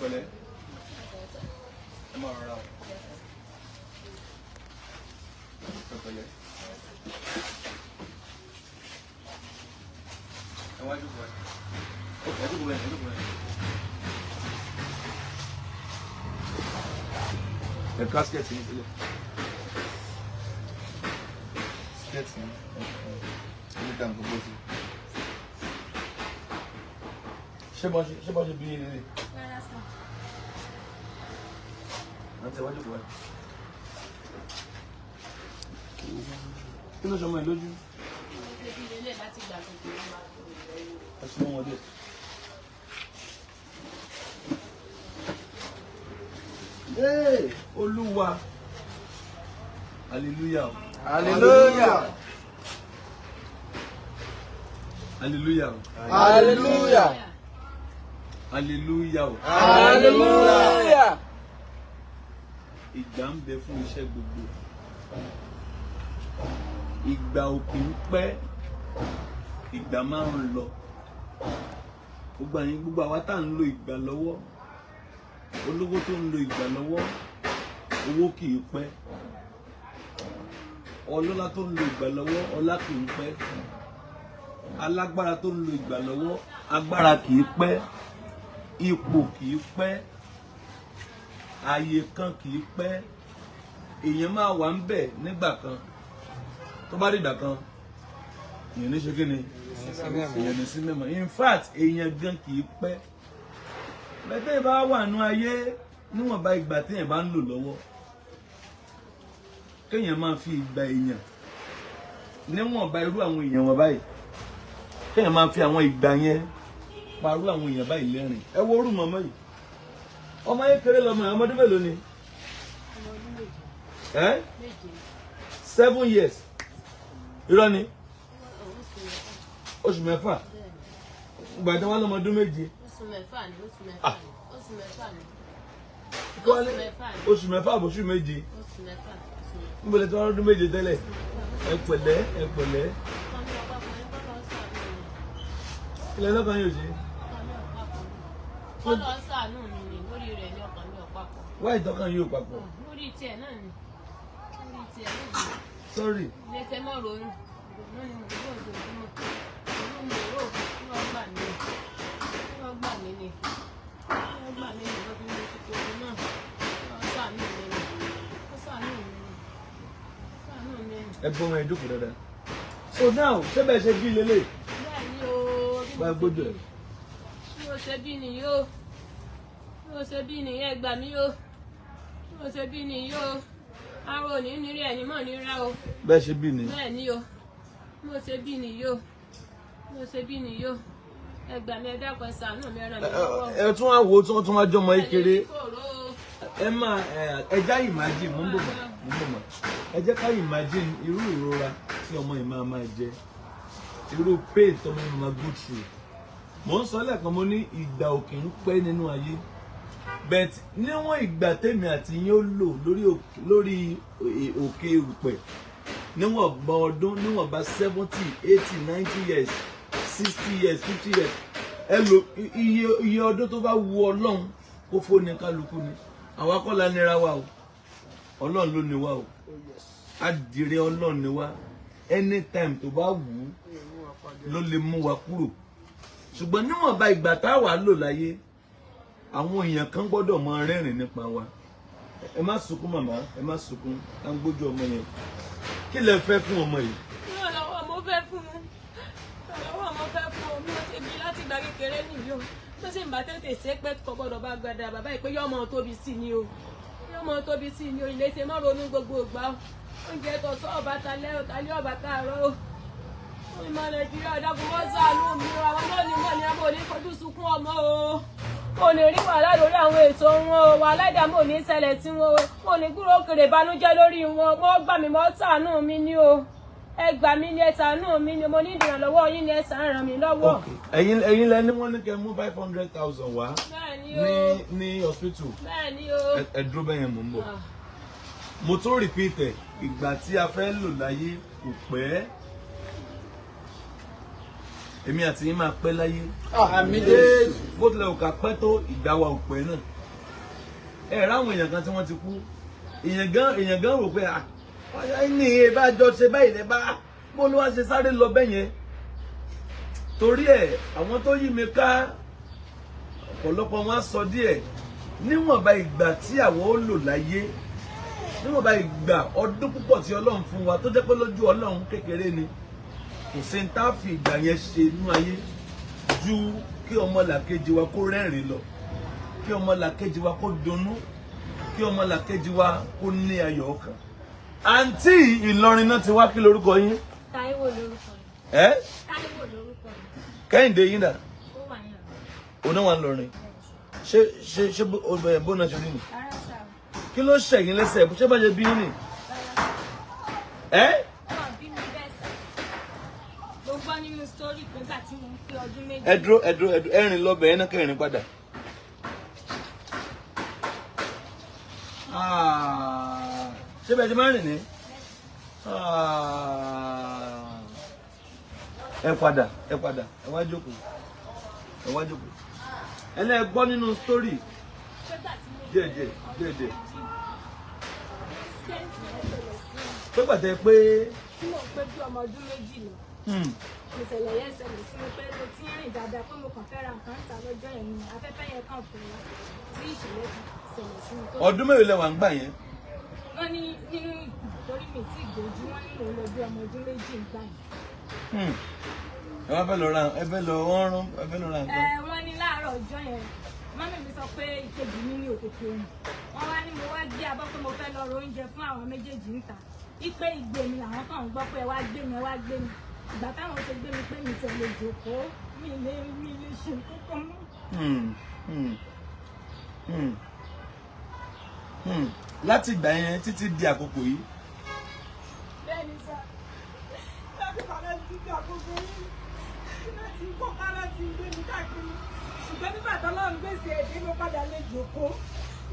pẹ̀lẹ́. Ẹ máa rọra o. Pẹ̀lẹ́. Ẹ wá jókòó ẹ. Ẹ jókòó ẹ. Ẹ ká skẹ́ẹ̀tì ní sílẹ̀. Skẹ́ẹ̀tì ní ní dáńgọ́ bó ti. Ṣé bọ́ ṣe bí ní ilé? Àti ẹwà jókòó ẹ. Kí ló ṣe ọmọ ẹ lójú? Ẹ sún wọn dé. Olúwa. Hallelujah. Hallelujah. Hallelujah. Hallelujah. Hallelujah. Hallelujah. Ìgbà ń bẹ fún iṣẹ́ gbogbo. Ìgbà ò kì í pẹ́. Ìgbà máa ń lọ. Gbogbo àwa tá à ń lo ìgbà lọ́wọ́. Olówó tó ń lo ìgbà lọ́wọ́. Owó kì í pẹ́. Ọlọ́lá tó ń lo ìgbà lọ́wọ́. Ọlá kì í pẹ́. Alágbára tó ń lo ìgbà lọ́wọ́. Agbára kì í pẹ́. Ipò kì í pẹ́. Ààyè kan kì í pẹ́. Èèyàn máa wà ń bẹ̀ nígbà kan. Tó bá rí ìgbà kan, èèyàn ní ṣe kí ni? Èèyàn ní sí mẹ́mọ̀. In fact, èèyàn gan kì í pẹ́. Bẹ́tẹ̀ bá wà nú ayé níwọ̀nba ìgbà tí èèyàn bá ń lò lọ́wọ́. Kéèyàn máa fi ìgbà èèyàn níwọ̀nba irú àwọn èèyàn wọn báyìí. Kéèyàn máa fi àwọn ìgbà yẹn parú àwọn èèyàn báyìí lẹ́rìn. Ẹ wo orú màmá yìí. Ọmọ ayé kéré lọmọ ẹ̀, ọmọdé mélòó ni? 7 years. Irọ́ ni? Oṣù mẹ́fà. Ìgbà tí wọ́n lọ́mọdún méje. Oṣù mẹ́fà ni. Oṣù mẹ́fà àbòṣù méje. Oṣù mẹ́fà. Níbo lẹ tí wọ́n lọ́dún méje tẹ́lẹ̀? Ẹ pẹ̀lẹ́. Ilẹ̀ lọ́kàn yóò ṣe. Wọ́n lọ ṣàánú mi ni lórí rẹ̀ ní ọkàn mi ọ̀pápọ̀. Wá ìtọ́kàn yóò papọ̀. Lórí tiẹ̀ náà ni. Sorry. Ilé tẹ́ mọ́ ronú. Ronú ni mo gbọ́ òjòjúmọ́. Ronú mi rò kí wọ́n gbà mí ni. Wọ́n gbà mí ni lọ́dún ní oṣù tó náà. Wọ́n ṣàánú mi ni. Ẹ gbọ́n ẹ jókòó dáadáa. So now, ṣé bẹ́ẹ̀ ṣe bí lélẹ̀? Bẹ́ẹ̀ ni o. Bá gbójú ẹ̀. Bí o ṣe bí nìyí o. Bí o ṣe bí nìyí ẹ gbà mí o. Bí o ṣe bí nìyí o. Aró òní nírí ẹni mọ̀ ní rá o. Bẹ́ẹ̀ ṣe bí ni. Bẹ́ẹ̀ ni o. Bí o ṣe bí nìyí o. Bí o ṣe bí nìyí o. Ẹ gbà mí ẹ dákun ẹ ṣàánú mi ràn mí lọ́wọ́. Ẹ tún wá wo tí wọ́n tún wá jọmọ kékeré. Ẹ máa ẹja imagine mú bò mọ́. Ẹ jẹ́ ká imagine irú ìrora tí ọmọ yìí máa jẹ. Irú pain tí ọmọ yìí máa go through. Mo ń sọ lẹ́ẹ̀kan mo ní ìgbà òkè ń pẹ́ nínú ayé. But níwọ̀n ìgbà tèmi àti yín ó lò lórí òkè ìrùpẹ̀ níwọ̀n bá ọdún níwọ̀n bá 70, 80, 90 years, 60 years, 50 years ẹ lò iye ọdún tó bá wu Ọlọ́run kó fóni kálukú ni àwa kọ́ la nira wa o Ọlọ́run ló ní wa o adìrẹ Ọlọ́run ní wa anytime tó bá wù ú ló lè mú wa kúrò ṣùgbọ́n níwọ̀n bá ìgbà tá a wà lò láyé àwọn èèyàn kan gbọ́dọ̀ máa rẹ́rìn nípa wa ẹ má sunkún màmá ẹ má sunkún à ń gbójú ọmọ yẹn kí lẹ fẹ́ fún ọmọ yìí. Ìrànlọ́wọ́ mo fẹ́ fún un mi ò ṣe bí láti gba kékeré nìyí o tó sì ń bá tètè ṣe pé kò gbọ́dọ̀ bá gbàdá bàbá yìí pé yọ ọmọ tóbi sí ni o ilé ṣe má ronú gbogbo ìgbà oúnjẹ tó sọ ọba talẹ ọba tààrọ o ìmọ̀ Nàìjíríà dákun wọ́n ṣàánú mi o àwọn náà ní mọ̀ ní abọ́ ní fojú sunkún ọmọ o kò ní rí wàhálà lórí àwọn ètò wọn o wàhálà ìdààmú ò ní ṣẹlẹ̀ tí wọn o kò ní gbúrò òkèrè ìbànújẹ́ lórí wọn mọ́ gbà mí mọ́ ṣàánú mi ni o ẹ gbà mí ní ẹ ṣàánú mi ni mo ní ìdìrànlọ́wọ́ yín ni ẹ ràn mí lọ́wọ́. ẹ̀yin lẹ ní wọ́n ní kẹ́ mú 500,000 wá ní hospital bẹ́ẹ̀ni o ẹ dúró bẹ́yẹn mò ń bọ̀ mo tún repeat ẹ̀ ìgbà tí a fẹ́ lò láyé kò pẹ́ èmi àti yín máa pẹ́ láyé. Àmín Jésù. Bó tilẹ̀ òkà pẹ́ tó ìgbà wa ò pẹ́ náà. Ẹ ráwọn èèyàn kan tí wọ́n ti kú. Èèyàn gan rò pé ní ebá jọ ṣe báyìí lẹ bá bó ló wá ṣe sáré lọ bẹ́ẹ̀ yẹn. Torí ẹ̀ àwọn tó yí mi ká ọ̀pọ̀lọpọ̀ wọn á sọ díẹ̀ níwọ̀nba ìgbà tí àwọn ó lò láyé, níwọ̀nba ìgbà ọdún púpọ̀ tí Ọlọ́run fún wa tó jẹ́ pé lójú Ọlọ́run kékeré ni, kò sí ní tá a fi ìgbà yẹn ṣe inú ayé ju kí ọmọlàkejì wa kó rẹ́rìn lọ, kí ọmọlàkejì wa kó dunnú, kí ọmọlàkejì wa kó ní ayọ̀ ọkàn. Àǹtí Ìlọrin náà ti wá, kí lorúkọ yín? Táíwò lórúkọ mi. Táíwò lórúkọ mi. Kẹ́hìndé yín dà? Ó wà ní ọ̀rọ̀. Òun náà wà ń lọrin. Ṣé bó náà ṣe rí ni? Rárá sá. Kí ló ṣẹ̀yìn lẹ́sẹ̀? Ṣé bá ṣe bí yín ni? Rárá sá. Wọ́n bí mi bẹ́ẹ̀ sá. Mo gbọ́ nínú sítórì pé nígbà tí mo ń pé ọdún méjì. Ẹ dúró ẹ̀rìn lọ bẹ̀ẹ́ náà kẹrin padà. Ṣé bẹ́ẹ̀ ṣe máa ń rìn ní? Ẹ padà, ẹ wá jókòó. Ẹlẹ́ gbọ́ nínú sítórì. Díẹ̀. Pé pàtẹ́ pé. Tí mo pé bí ọmọ ọdún méjì lọ. Ìṣẹ̀lẹ̀ yẹn ṣẹlẹ̀ sí mi pé mo ti ń rìn dáadáa pé mo kàn fẹ́ ra nǹkan ta lọ́jọ́ yẹn ni afẹ́fẹ́ yẹn kàn fún mi tí ìṣẹ̀lẹ̀ ṣẹlẹ̀ sí mi. Ọdún mélòó lẹ wà ń gbà yẹn? Wọ́n ní nínú ìtorí mi tí ìgbòjú wọ́n ní òun lọ bí ọmọ ọdún méjì ń gbà yẹn. Ẹ wá fẹ́ lọ ra nǹkan. Wọ́n ní láàárọ̀ ọjọ́ yẹn mọ́mí mi sọ pé ìkejì mi ní òkèkè òun. Wọ́n wá ní mo wá gbé abọ́ pé mo fẹ́ lọ ro oúnjẹ fún àwọn méjèèjì níta. Ipe ìgbé mi làwọn kan ń gbọ́ pé ẹ wá gbé mi. Ìgbà táwọn ṣe gbé mi pé mi tẹ̀lé jókòó mi lè ṣe nǹkan mọ́. Láti ìgbà yẹn títí di àkókò yìí. Bẹ́ẹ̀ni sá, láti bàbá ti di àkókò yìí láti kọ́ká láti gbé mi káàkiri. Ṣùgbọ́n nígbà tó lọ́run gbèsè èdè mo padà lè jókòó.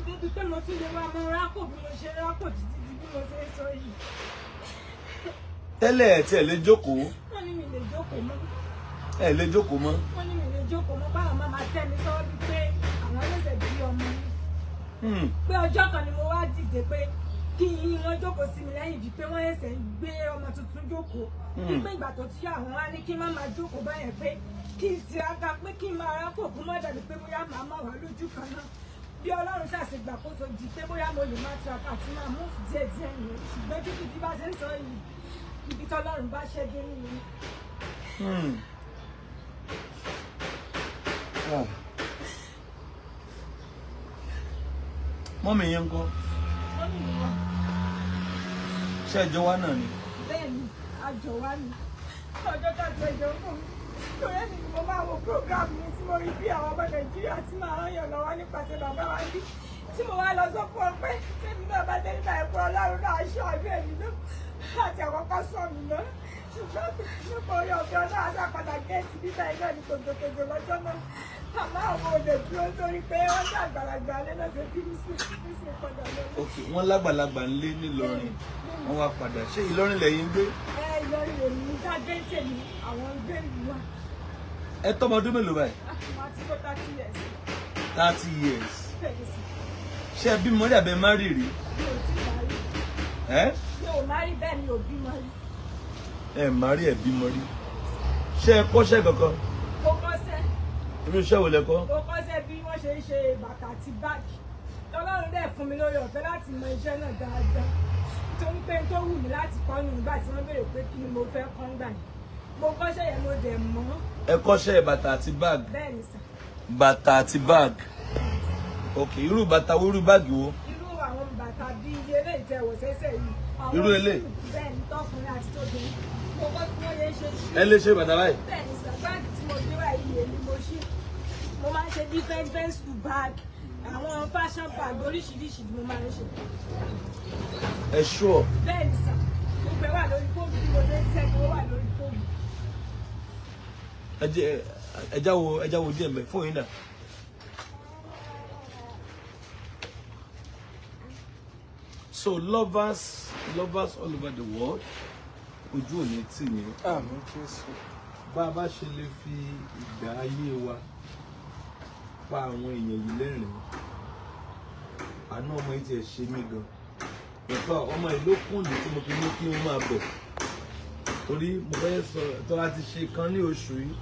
Débi pé mo tún lè wá mọ rákò bí mo ṣe rákò títí di bí mo ṣe ń sọ yìí. Tẹ́lẹ̀ ẹ̀ tí ẹ lè jókòó. Wọ́n ní mi lè jókòó mọ́. Ẹ lè jókòó mọ́. Wọ́n ní mi lè jókòó mọ́ báwọn máa tẹ́ mi sọ́wọ́ bíi pé àwọn ẹlẹ́sẹ̀ bí ọmọ mi. Pé ọjọ́ kan ni mo wá dìde pé kí wọ́n jókòó sí mi lẹ́yìn bíi pé wọ́n ẹsẹ̀ ń gbé ọmọ tuntun jókòó. Wípé ìgbà tó ti yá àwọn wá ní kí n má máa jókòó báyẹn pé kí n tiraka pé kí n máa rákò kó má dàbí pé bóyá màá máa wà lójú kan náà. Bí Ọlọ́run ṣàṣègbàkóso di pé bóyá mo lè máa tiraka àti máa mú díẹ̀ nìyẹn. Ṣùgbọ́n títí bí bá ṣe ń sọ yìí ibi tí Ọlọ́run bá ṣẹ́ dé nìyẹn. Mọ́mì yẹn ń kọ́. Ṣé ẹjọ́ wa náà ni? Bẹ́ẹ̀ni, àjọ wa ni. Ọjọ́ tàbí ẹjọ́ fún mi. Torí ẹni ni mo máa wo program mi tí mo rí bí àwọn ọmọ Nàìjíríà tí máa ń yàn lọ́wọ́ nípasẹ̀ bàbá wa bí. Tí mo wá lọ sọ fún ọ pé tèmi náà bá dé nígbà ẹ̀kọ́ Ọlọ́run náà aṣọ àbí ẹ̀mí náà àti àkọ́kọ́ sọ mi náà. Ṣùgbọ́n nípa orí ọ̀fẹ́ Ọlọ́run àṣàpadà géètì bíbá iná ní kòtòkòtò lọ́jọ́ náà. Àmọ́ àwọn olè dúró torí pé wọ́n ní àgbàlagbà lé náà ṣe fi mí sí padà lọ́wọ́. Ok, wọ́n lágbàlagbà ń lé nílọrin, wọ́n wá padà. Ṣé Ìlọrin lẹ́yìn gbé? Ìlọrin lèmi ní kájẹ́ǹtì mi, àwọn ń gbé ìlú wa. Ẹ tọ́mọ ọdún mélòó báyìí? Wọ́n ti tó 30 years. 30 years. Ṣé ẹ bímọ rí àbẹ márì rí? Mi ò tí márì. Mi ò márì bẹ́ẹ̀ mi ò bímọ rí. Ẹ márì ẹ bímọ rí. Ṣé ẹ kọ́ṣẹ́ kankan? Mo kọ́ṣẹ́. Irú iṣẹ́ wo lẹ kọ́? Mo kọ́ṣẹ́ bí wọ́n ṣe ń ṣe bàtà àti báàgì. Ọlọ́run dẹ̀ fún mi lórí ọ̀fẹ́ láti mọ iṣẹ́ náà dáadáa. Nítorí pé tó wù mí láti kọ́ nù nígbà tí wọ́n béèrè pé kí ni mo fẹ́ kọ́ ńgbà yẹn. Mo kọ́ṣẹ́ yẹn mo dẹ̀ mọ̀. Ẹ kọ́ṣẹ́ bàtà àti báàgì? Bẹ́ẹ̀ni sà. Bàtà àti báàgì. Ok, irú bàtà wo, irú báàgì wo? Irú àwọn bàtà bíi ilé ìtẹ̀wọ̀ sẹ́sẹ̀ yìí. Irú ilé? Bẹ́ẹ̀ni, tọkùnrin àti tóbìnrin. Mo kọ́ tí wọ́n yẹ ṣe ṣí. Ẹ lè ṣe bàtà báyìí? Bẹ́ẹ̀ni sà, báàgì tí mo gbé báyìí èmi mo ṣí. Mo máa ń ṣe different school bag. Àwọn fashion bag oríṣiríṣi ni mo máa ń ṣe. Ẹ ṣúọ̀? Bẹ́ẹ̀ni sà, gbogbo ẹ̀ wà lórí fóònù bí mo ṣe ń ṣẹ́gun ó wà lórí fóònù. Ẹ jáwo díẹ̀ mẹ́ fóònù yín dà. So lovers all over the world, ojú ò ní tì yín. Àmín Jésù. bá a bá ṣe lè fi ìgbà ayé wa pa àwọn èèyàn yìí lẹ́rìn-ín àná ọmọ yìí tiẹ̀ ṣe mí gan nípa ọmọ yìí ló kùndì tí mo fi ní kí wọ́n máa bọ̀ torí mo fẹ́ sọ tó láti ṣe kan ní oṣù yìí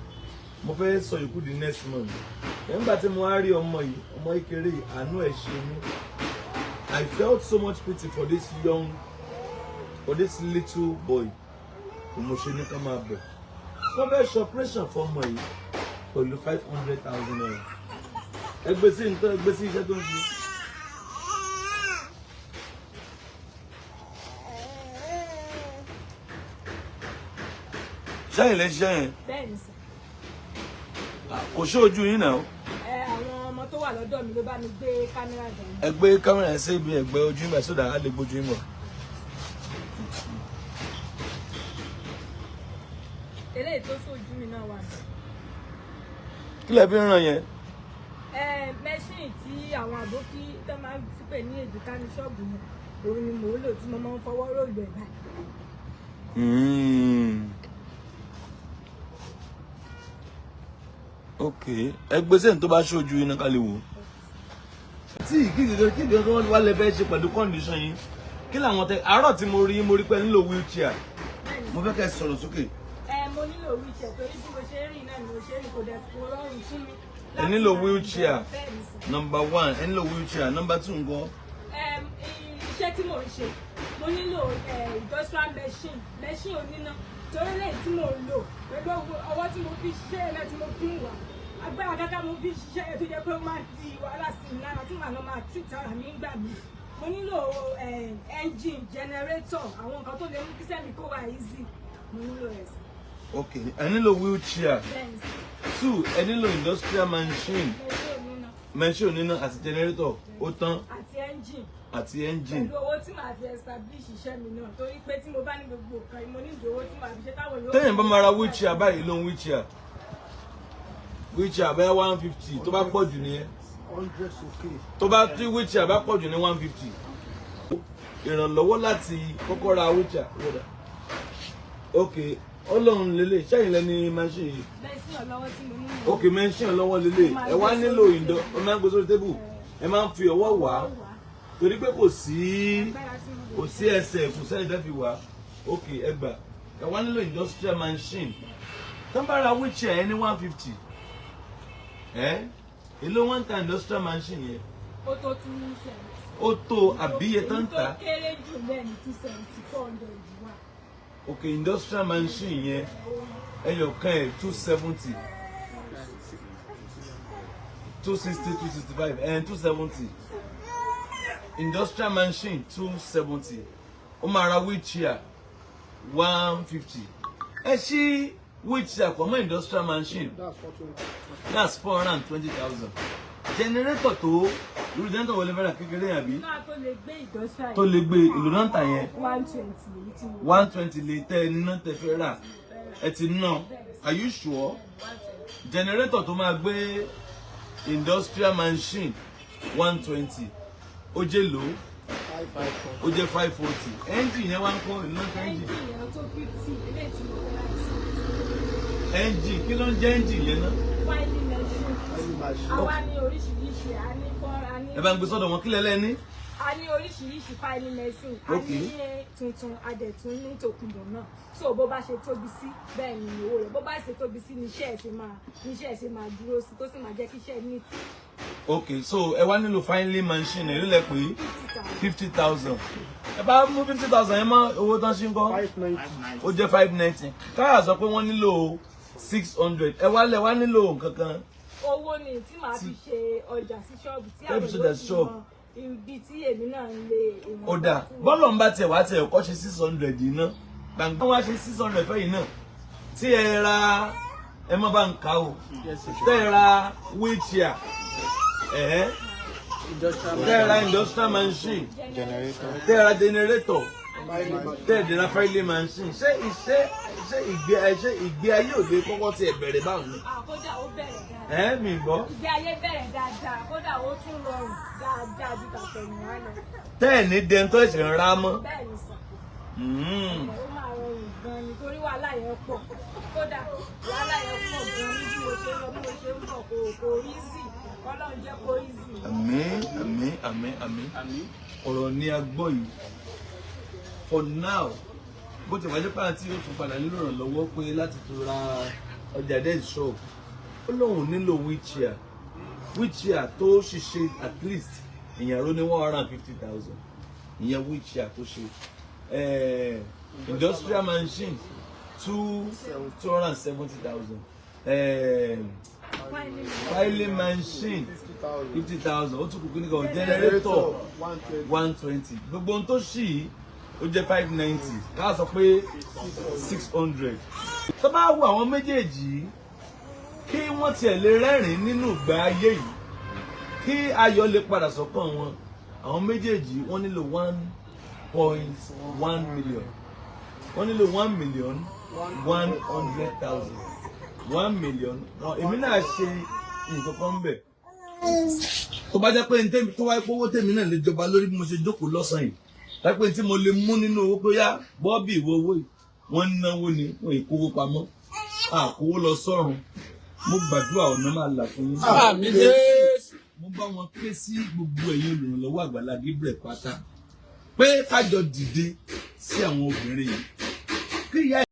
mo fẹ́ sọ ìkú di next month nígbà tí mo wá rí ọmọ yìí ọmọ ìkéré yìí àánú ẹ̀ ṣe mí I felt so much pity for this little boy mo ṣe ní ká máa bọ̀ wọ́n fẹ́ ṣe operation fún ọmọ yìí pẹ̀lú 500,000 naira ẹgbẹ́ sí nǹkan ẹgbẹ́ sí iṣẹ́ tó ń ṣe. ṣáyìn lè ṣiṣẹ́ yẹn. bẹ́ẹ̀ni sà. kò ṣe ojú yín náà. àwọn ọmọ tó wà lọ́dọ̀ mi ló bá mi gbé kámẹ́rà dání. ẹ gbé kámẹ́rà ẹ sí ibi ẹgbẹ́ ojú yín báyìí sódà á lè gbójú yín bọ̀. eléyìí tó sójú mi náà wà ní. kí lẹ fi ń ràn yẹn. mẹ́ṣíìnì tí àwọn àbókí tó máa ń pè ní èjìká ní ṣọ́ọ̀bù yẹn òun ni mò ń lò tí mo máa ń fọwọ́ rògbò ẹ̀ báyìí. ok ẹgbẹ́ sẹ́yìn tó bá ṣojú iná ká lè wò. tí kí ni wọ́n wá lè fẹ́ ṣe pẹ̀lú condition yín kí làwọn tẹ àárọ̀ tí mo rí pé nílò wheelchair mo fẹ́ kẹ́ sọ̀rọ̀ sókè. mo nílò wheelchair torí bí mo ṣe ń rìn náà ni mo ṣe ń rìn kò dẹ̀ kó rọrùn fún mi. ẹ nílò wheelchair number 1 ẹ nílò wheelchair number 2 ńkọ́. iṣẹ́ tí mò ń ṣe mo nílò industrial machine oníná torí lẹ́yìn tí mò ń lò pẹ̀lú ọwọ́ tí mo fi ṣiṣẹ́ náà tí mo fi ń wà agbára káká mo fi ṣiṣẹ́ ẹ̀ tó jẹ́ pé ó máa di wàhálà sí mi lára tí màá lọ máa treat ara mi gbà mí mo nílò engine generator àwọn nǹkan tó lè mú kí sẹ́mi kó wà easy mo nílò ẹ̀ sí. ok ẹ nílò wheelchair 2 ẹ nílò industrial machine oníná àti generator ó tán àti engine. pẹ̀lú owó tí màá fi establish iṣẹ́ mi náà torí pé tí mo bá ní gbogbo nǹkan mo ní ìdí owó tí màá fi ṣe táwọn yóò. téèyàn bá máa ra wheelchair báyìí ló ń wheelchair bẹ́ẹ̀ 150 tó bá pọ̀ jù nìyẹn tó bá tí wheelchair bá pọ̀ jù ní 150 ìrànlọ́wọ́ láti kọ́kọ́ ra wheelchair ok ọlọ́run lélẹ̀ ṣẹ́yìn lẹ́ni machine yìí ok machine ọlọ́wọ́ lélẹ̀ ẹ wá nílò ìdọ́ ẹ máa ń gbé sórí tébù ẹ máa ń fi ọwọ́ wá torí pé kò sí ẹsẹ̀ kò sẹ́yìn tẹ́ fi wá ok ẹ gbà ẹ wá nílò industrial machine tán bá ra wheelchair ẹ ní 150 èló wọ́n ń ta industrial machine yẹn. ó tó 2 cents. ó tó àbíyẹ tán ta. tó kéré jù bẹ́ẹ̀ ní 2 cents 400 wà. ok industrial machine yẹn ẹyọ kan ẹ 270 260 265 and 270 industrial machine 270 ó máa ra wheelchair 150 ẹ ṣí wheelchair pọ̀ mọ́ industrial machine that's 420,000 generator tó irú generator wọlé fẹ́ràn kékeré yẹn àbí tó lè gbé ìlú náà tà yẹn 120 lè tẹ iná tẹ fẹ́ rà ẹ ti ná are you sure generator tó máa gbé industrial machine 120 ó jẹ́ lò ó jẹ́ 540 engine yẹn wá ń kọ́ ìlú náà engine kí ló ń jẹ́ engine yẹn náà. àwa ní oríṣiríṣi a ní fọ́nra ní. ẹ bá ń gbé sọ́dọ̀ wọn kí lẹ́lẹ́ ní. a ní oríṣiríṣi fáìlì mẹ́sìn a ní tuntun adẹ̀tún ní tòkunbọ̀ náà so bó bá ṣe tóbi sí bẹ́ẹ̀ ni owó rẹ̀ bó bá ṣe tóbi sí níṣẹ́ ẹ̀ ṣe máa dúró sí tó sì máa jẹ́ kí iṣẹ́ ní ti. ok so ẹ wá nílò finely machine ẹ lè pé 50,000 ẹ bá mú 50,000 yẹn mọ́ owó tán ṣe ń kọ́ ó jẹ́ 590 káyà sọ pé wọ́n nílò 600 ẹ wá nílò nǹkan kan. owó ni tí màá fi ṣe ọjà sí ṣọ́ọ̀bù tí àwọn yóò fi mọ ibi tí èmi náà ń lè. ó dà bọ́ọ̀lù ń bá tiẹ̀ wá tiẹ̀ kọ́ ṣe 600 yìí náà gbàgbọ́n wá ṣe 600 fẹ́ yìí náà tí ẹ ra ẹ má bá ń kà ó tẹ́ ẹ ra wheelchair tẹ́ ẹ ra industrial machine tẹ́ ẹ ra generator tẹ́ ẹ dẹ̀ra fáìlì machine ṣé ìgbé ayé òde kọ́kọ́ ti ẹ̀ bẹ̀rẹ̀ báwọn ni. kódà ó bẹ̀rẹ̀ dáadáa. mi gbọ́. ìgbé ayé bẹ̀rẹ̀ dáadáa kódà ó tún rọrùn dáadáa ju tàtẹ̀yìn wá lọ. tẹ́ ẹ̀ ní dẹ́ntọ́ ẹ̀sìn ń ra mọ́. bẹ́ẹ̀ ni sàn. ó máa rọrùn gan-an nítorí wàhálà yẹn pọ̀. kódà wàhálà yẹn pọ̀ gan ní bí mo ṣe lọ bí mo ṣe ń bọ̀ kò easy Ọlọ́run jẹ́ kó easy. Àmín. Ọ̀rọ̀ ni a gbọ́ yìí. For now, bó ti wájú pàǹtí yóò tún padà nílò ìrànlọ́wọ́ pé láti tún ra ọjà dead shop. Ó lóun nílò wheelchair tó ṣiṣẹ́ at least ìyẹn ló ní 150,000. Ìyẹn wheelchair tó ṣe. Industrial machine 270,000. Filing machine 50,000. Ó tún kù kíní kan generator 120. Gbogbo ohun tó ṣì ó jẹ́ 590. Ká sọ pé 600. Tó bá wù àwọn méjèèjì kí wọ́n tiẹ̀ lè rẹ́rìn nínú ìgbà ayé yìí, kí ayọ̀ lè padà sọ́kàn wọn, àwọn méjèèjì wọ́n nílò 1.1 million. Wọ́n nílò 1,100,000. 1 million. Èmi náà ṣe nǹkan kan bẹ̀. Tó bá jẹ́ pé tó wáyé pé owó tèmi náà lè jọba lórí bí mo ṣe jókòó lọ́sàn-án yìí. Lápẹ́ tí mo lè mú nínú owó pé yá bọ́ọ̀bì ìwọ owó yìí wọ́n ń náwó ni wọ́n ìkówó pamọ́. Àkówó lọ sọ́run. Mo gbàdúrà ọ̀nà máa là fún yín. Àmín Jésù. Mo bá wọn ké sí gbogbo ẹ̀yin olùrànlọ́wọ́ Àgbàlá Gabriel pátá pé ká jọ dìde sí àwọn obìnrin yìí.